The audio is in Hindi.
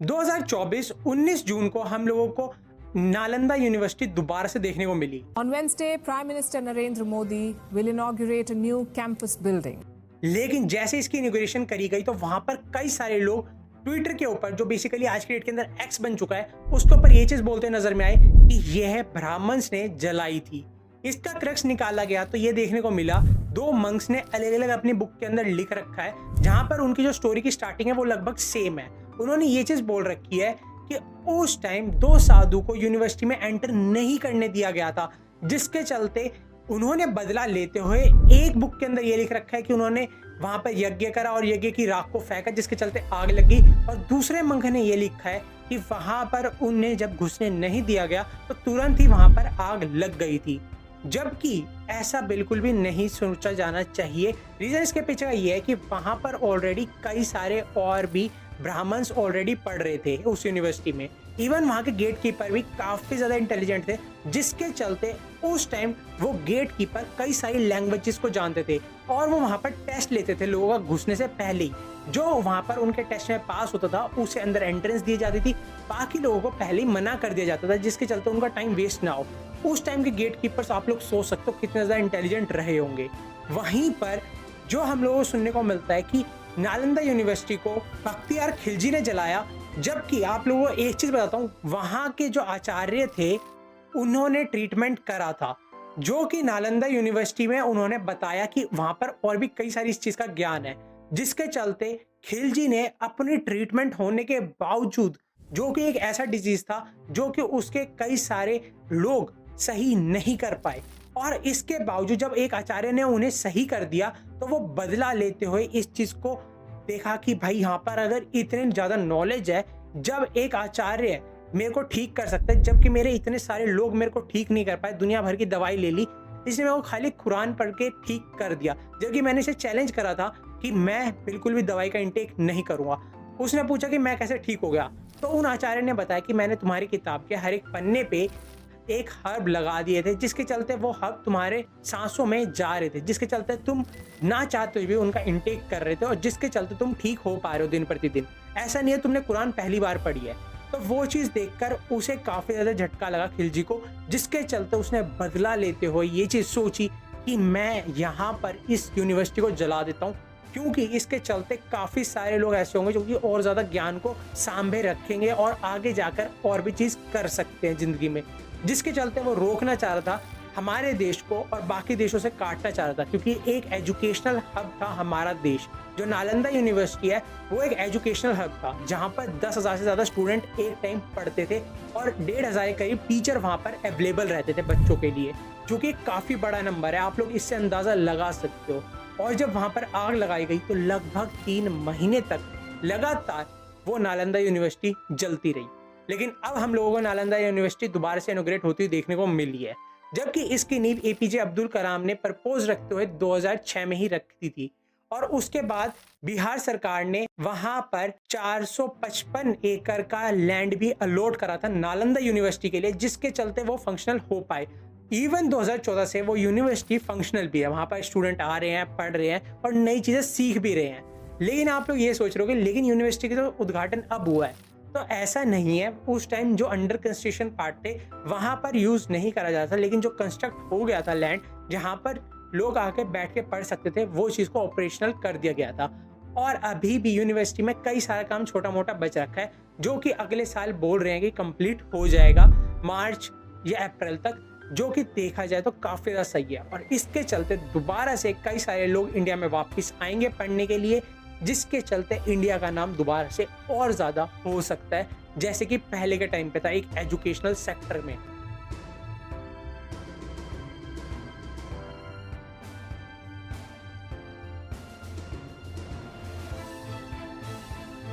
2024 19 जून को हम लोगों को नालंदा यूनिवर्सिटी दोबारा से देखने को मिली। On Wednesday, Prime Minister Narendra Modi will inaugurate a new campus building. लेकिन जैसे इसकी इनॉग्रेशन करी गई तो वहां पर कई सारे लोग ट्विटर के ऊपर, जो बेसिकली आज के डेट के अंदर एक्स बन चुका है, उसके ऊपर ये चीज बोलते नजर में आए कि यह ब्राह्मण्स ने जलाई थी। इसका क्रक्स निकाला गया तो ये देखने को मिला दो मंक्स ने अलग अलग अपनी बुक के अंदर लिख रखा है, जहां पर उनकी जो स्टोरी की स्टार्टिंग है वो लगभग सेम है। उन्होंने ये चीज बोल रखी है कि उस टाइम दो साधु को यूनिवर्सिटी में एंटर नहीं करने दिया गया था, जिसके चलते उन्होंने बदला लेते हुए एक बुक के अंदर ये लिख रखा है कि उन्होंने वहां पर यज्ञ करा और यज्ञ की राख को फेंका, जिसके चलते आग लगी। और दूसरे मंक ने ये लिखा है कि वहां पर उन्हें जब घुसने नहीं दिया गया तो तुरंत ही वहां पर आग लग गई थी, जबकि ऐसा बिल्कुल भी नहीं सोचा जाना चाहिए। रीजन इसके पीछे का ये है कि वहां पर ऑलरेडी कई सारे और भी ब्राह्मण्स ऑलरेडी पढ़ रहे थे उस यूनिवर्सिटी में। इवन वहां के गेट कीपर भी काफी ज्यादा इंटेलिजेंट थे, जिसके चलते उस टाइम वो गेट कीपर कई सारी लैंग्वेजेस को जानते थे और वो वहां पर टेस्ट लेते थे लोगों का घुसने से पहले ही। जो वहां पर उनके टेस्ट में पास होता था उसे अंदर एंट्रेंस दी जाती थी, बाकी लोगों को पहले ही मना कर दिया जाता था, जिसके चलते उनका टाइम वेस्ट ना हो। उस टाइम के गेट कीपर्स आप लोग सोच सकते हो कितने ज्यादा इंटेलिजेंट रहे होंगे। वहीं पर जो हम लोगों को सुनने को मिलता है कि नालंदा यूनिवर्सिटी को बख्तियार खिलजी ने जलाया, जबकि आप लोगों को एक चीज बताता हूँ, वहां के जो आचार्य थे उन्होंने ट्रीटमेंट करा था, जो कि नालंदा यूनिवर्सिटी में उन्होंने बताया कि वहां पर और भी कई सारी इस चीज का ज्ञान है, जिसके चलते खिलजी ने अपनी ट्रीटमेंट होने के बावजूद, जो कि एक ऐसा डिजीज था जो कि उसके कई सारे लोग सही नहीं कर पाए, और इसके बावजूद जब एक आचार्य ने उन्हें सही कर दिया तो वो बदला लेते हुए इस चीज को देखा कि भाई यहाँ पर अगर इतने ज्यादा नॉलेज है, जब एक आचार्य मेरे को ठीक कर सकता है, जबकि मेरे इतने सारे लोग मेरे को ठीक नहीं कर पाए, दुनिया भर की दवाई ले ली, इसलिए मैं वो खाली कुरान पढ़ के ठीक कर दिया। जबकि मैंने इसे चैलेंज करा था कि मैं बिल्कुल भी दवाई का इंटेक नहीं करूंगा। उसने पूछा कि मैं कैसे ठीक हो गया, तो उन आचार्य ने बताया कि मैंने तुम्हारी किताब के हर एक पन्ने पे एक हर्ब लगा दिए थे, जिसके चलते वो हर्ब तुम्हारे सांसों में जा रहे थे, जिसके चलते तुम ना चाहते हुए भी उनका इंटेक कर रहे थे, और जिसके चलते तुम ठीक हो पा रहे हो दिन प्रतिदिन। ऐसा नहीं है तुमने कुरान पहली बार पढ़ी है। तो वो चीज़ देखकर उसे काफ़ी ज़्यादा झटका लगा खिलजी को, जिसके चलते उसने बदला लेते हुए ये चीज़ सोची कि मैं यहाँ पर इस यूनिवर्सिटी को जला देता हूँ, क्योंकि इसके चलते काफ़ी सारे लोग ऐसे होंगे जो कि और ज़्यादा ज्ञान को सांभे रखेंगे और आगे जाकर और भी चीज़ कर सकते हैं ज़िंदगी में। जिसके चलते वो रोकना चाह रहा था हमारे देश को और बाकी देशों से काटना चाह रहा था, क्योंकि एक एजुकेशनल हब था हमारा देश। जो नालंदा यूनिवर्सिटी है वो एक एजुकेशनल हब था, जहां पर 10,000 से ज़्यादा स्टूडेंट एक टाइम पढ़ते थे और 1,500 के करीब टीचर वहां पर अवेलेबल रहते थे बच्चों के लिए, जो कि काफ़ी बड़ा नंबर है। आप लोग इससे अंदाज़ा लगा सकते हो। और जब वहां पर आग लगाई गई तो लगभग 3 महीने तक लगातार वो नालंदा यूनिवर्सिटी जलती रही। लेकिन अब हम लोगों को नालंदा यूनिवर्सिटी दोबारा से इनॉग्रेट होती हुई देखने को मिली है, जबकि इसकी नींव एपीजे अब्दुल कलाम ने प्रपोज रखते हुए 2006 में ही रखी थी, और उसके बाद बिहार सरकार ने वहां पर 455 एकड़ का लैंड भी अलॉट करा था नालंदा यूनिवर्सिटी के लिए, जिसके चलते वो फंक्शनल हो पाए। इवन 2014 से वो यूनिवर्सिटी फंक्शनल भी है, वहां पर स्टूडेंट आ रहे हैं, पढ़ रहे हैं और नई चीजें सीख भी रहे हैं। लेकिन आप लोग ये सोच रहे हो लेकिन यूनिवर्सिटी का तो उद्घाटन अब हुआ है, तो ऐसा नहीं है। उस टाइम जो अंडर कंस्ट्रक्शन पार्ट थे वहां पर यूज नहीं करा जाता था, लेकिन जो कंस्ट्रक्ट हो गया था लैंड जहां पर लोग आके बैठ के पढ़ सकते थे, वो चीज को ऑपरेशनल कर दिया गया था। और अभी भी यूनिवर्सिटी में कई सारा काम छोटा मोटा बच रखा है, जो कि अगले साल बोल रहे हैं कि कंप्लीट हो जाएगा मार्च या अप्रैल तक, जो कि देखा जाए तो काफी ज्यादा सही है। और इसके चलते दोबारा से कई सारे लोग इंडिया में वापस आएंगे पढ़ने के लिए, जिसके चलते इंडिया का नाम दोबारा से और ज़्यादा हो सकता है, जैसे कि पहले के टाइम पे था एक एजुकेशनल सेक्टर में।